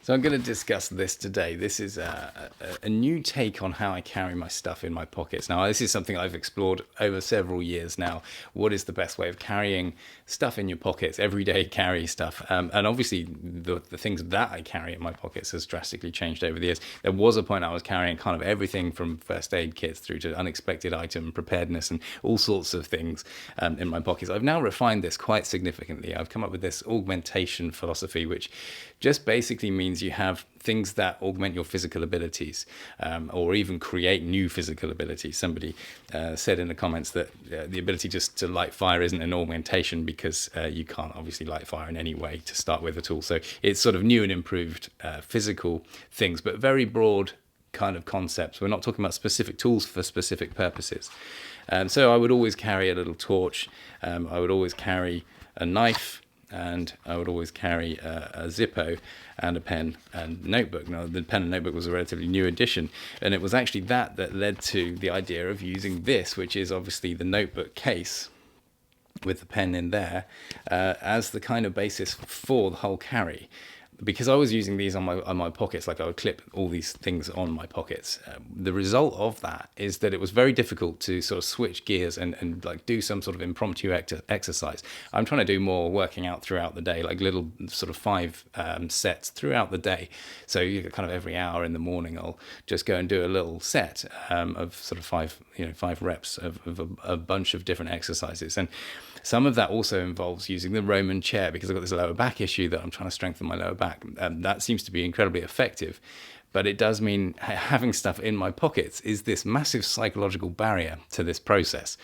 So I'm going to discuss this today. This is a new take on how I carry my stuff in my pockets. Now, this is something I've explored over several years now. What is the best way of carrying stuff in your pockets, everyday carry stuff? And obviously, the things that I carry in my pockets has drastically changed over the years. There was a point I was carrying kind of everything from first aid kits through to unexpected item preparedness and all sorts of things in my pockets. I've now refined this quite significantly. I've come up with this augmentation philosophy, which just basically means you have things that augment your physical abilities or even create new physical abilities. Somebody said in the comments that the ability just to light fire isn't an augmentation because you can't obviously light fire in any way to start with at all. So it's sort of new and improved physical things, but very broad kind of concepts. We're not talking about specific tools for specific purposes. So I would always carry a little torch. I would always carry a knife. And I would always carry a zippo and a pen and notebook. Now, the pen and notebook was a relatively new addition, and it was actually that led to the idea of using this, which is obviously the notebook case with the pen in there, as the kind of basis for the whole carry. Because I was using these on my pockets, like I would clip all these things on my pockets. The result of that is that it was very difficult to sort of switch gears and like do some sort of impromptu exercise. I'm trying to do more working out throughout the day, like little sort of 5 sets throughout the day. So you kind of every hour in the morning, I'll just go and do a little set of sort of 5 reps of a bunch of different exercises. And some of that also involves using the Roman chair because I've got this lower back issue that I'm trying to strengthen my lower back. That seems to be incredibly effective, but it does mean having stuff in my pockets is this massive psychological barrier to this process.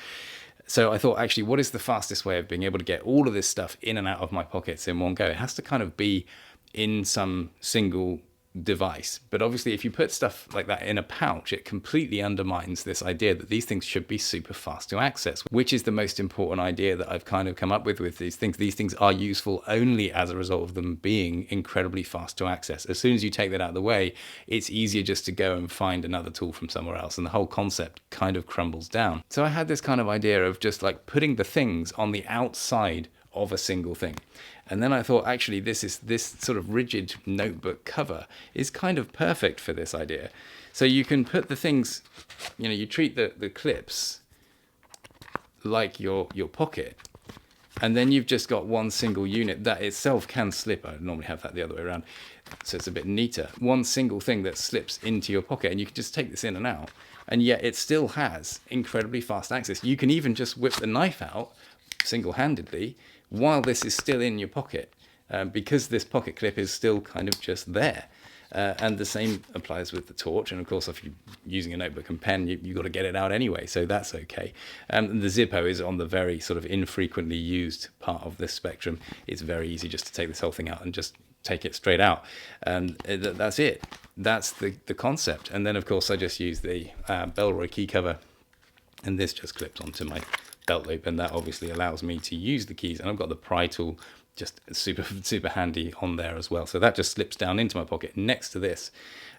So I thought, actually, what is the fastest way of being able to get all of this stuff in and out of my pockets in one go? It has to kind of be in some single device. But obviously, if you put stuff like that in a pouch, it completely undermines this idea that these things should be super fast to access, which is the most important idea that I've kind of come up with these things. These things are useful only as a result of them being incredibly fast to access. As soon as you take that out of the way, it's easier just to go and find another tool from somewhere else, and the whole concept kind of crumbles down. So I had this kind of idea of just like putting the things on the outside of a single thing. And then I thought, actually, this sort of rigid notebook cover is kind of perfect for this idea. So you can put the things, you treat the clips like your pocket, and then you've just got one single unit that itself can slip. I normally have that the other way around, so it's a bit neater. One single thing that slips into your pocket, and you can just take this in and out, and yet it still has incredibly fast access. You can even just whip the knife out single-handedly while this is still in your pocket, because this pocket clip is still kind of just there. And the same applies with the torch. And of course, if you're using a notebook and pen, you've got to get it out anyway, so that's okay. The Zippo is on the very sort of infrequently used part of this spectrum. It's very easy just to take this whole thing out and just take it straight out. And that's it. That's the concept. And then, of course, I just use the Bellroy key cover, and this just clips onto my belt loop, and that obviously allows me to use the keys. And I've got the pry tool just super handy on there as well, so that just slips down into my pocket next to this,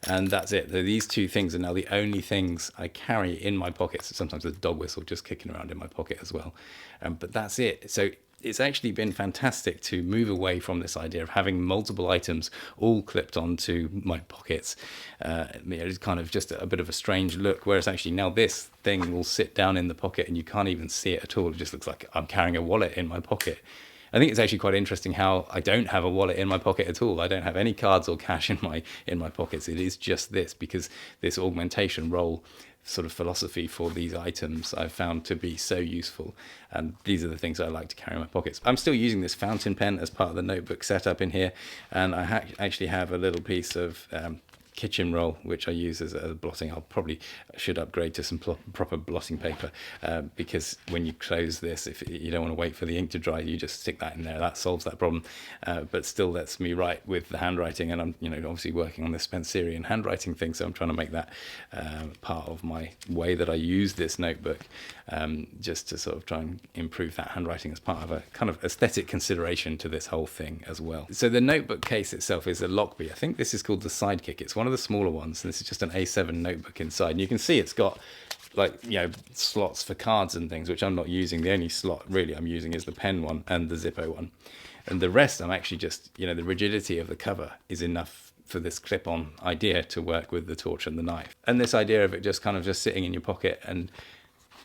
and that's it. So these two things are now the only things I carry in my pockets. Sometimes there's a dog whistle just kicking around in my pocket as well, but that's it. So it's actually been fantastic to move away from this idea of having multiple items all clipped onto my pockets. It's kind of just a bit of a strange look, whereas actually now this thing will sit down in the pocket and you can't even see it at all. It just looks like I'm carrying a wallet in my pocket. I think it's actually quite interesting how I don't have a wallet in my pocket at all. I don't have any cards or cash in my pockets. It is just this, because this augmentation role sort of philosophy for these items I've found to be so useful, and these are the things I like to carry in my pockets. I'm still using this fountain pen as part of the notebook setup in here, and I actually have a little piece of kitchen roll which I use as a blotting. I'll probably should upgrade to some proper blotting paper, because when you close this, if you don't want to wait for the ink to dry, you just stick that in there. That solves that problem, but still lets me write with the handwriting, and I'm obviously working on this Spencerian handwriting thing, so I'm trying to make that part of my way that I use this notebook, just to sort of try and improve that handwriting as part of a kind of aesthetic consideration to this whole thing as well. So the notebook case itself is a Lockbee. I think this is called the Sidekick. It's one of the smaller ones, and this is just an A7 notebook inside, and you can see it's got like slots for cards and things, which I'm not using. The only slot really I'm using is the pen one and the Zippo one, and the rest I'm actually just the rigidity of the cover is enough for this clip-on idea to work with the torch and the knife. And this idea of it just kind of just sitting in your pocket, and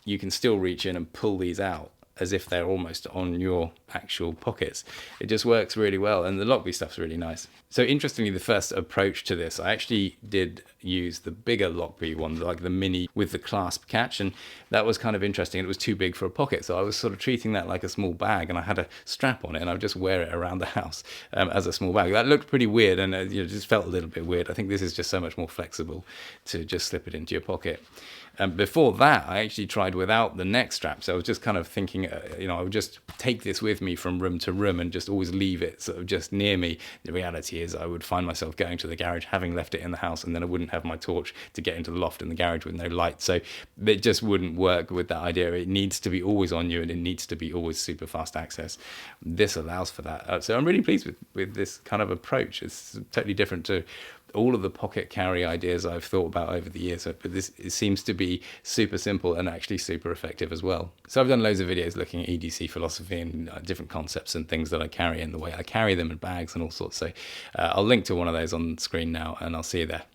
you can still reach in and pull these out as if they're almost on your actual pockets. It just works really well, and the Lockbee stuff's really nice. So interestingly, the first approach to this, I actually did use the bigger Lockbee one, like the mini with the clasp catch, and that was kind of interesting. It was too big for a pocket, so I was sort of treating that like a small bag, and I had a strap on it, and I would just wear it around the house as a small bag. That looked pretty weird, and just felt a little bit weird. I think this is just so much more flexible to just slip it into your pocket. Before that, I actually tried without the neck strap. So I was just kind of thinking, I would just take this with me from room to room and just always leave it sort of just near me. The reality is I would find myself going to the garage, having left it in the house, and then I wouldn't have my torch to get into the loft in the garage with no light. So it just wouldn't work with that idea. It needs to be always on you, and it needs to be always super fast access. This allows for that. So I'm really pleased with this kind of approach. It's totally different to all of the pocket carry ideas I've thought about over the years, but it seems to be super simple and actually super effective as well. So I've done loads of videos looking at EDC philosophy and different concepts and things that I carry and the way I carry them in bags and all sorts. So I'll link to one of those on screen now, and I'll see you there.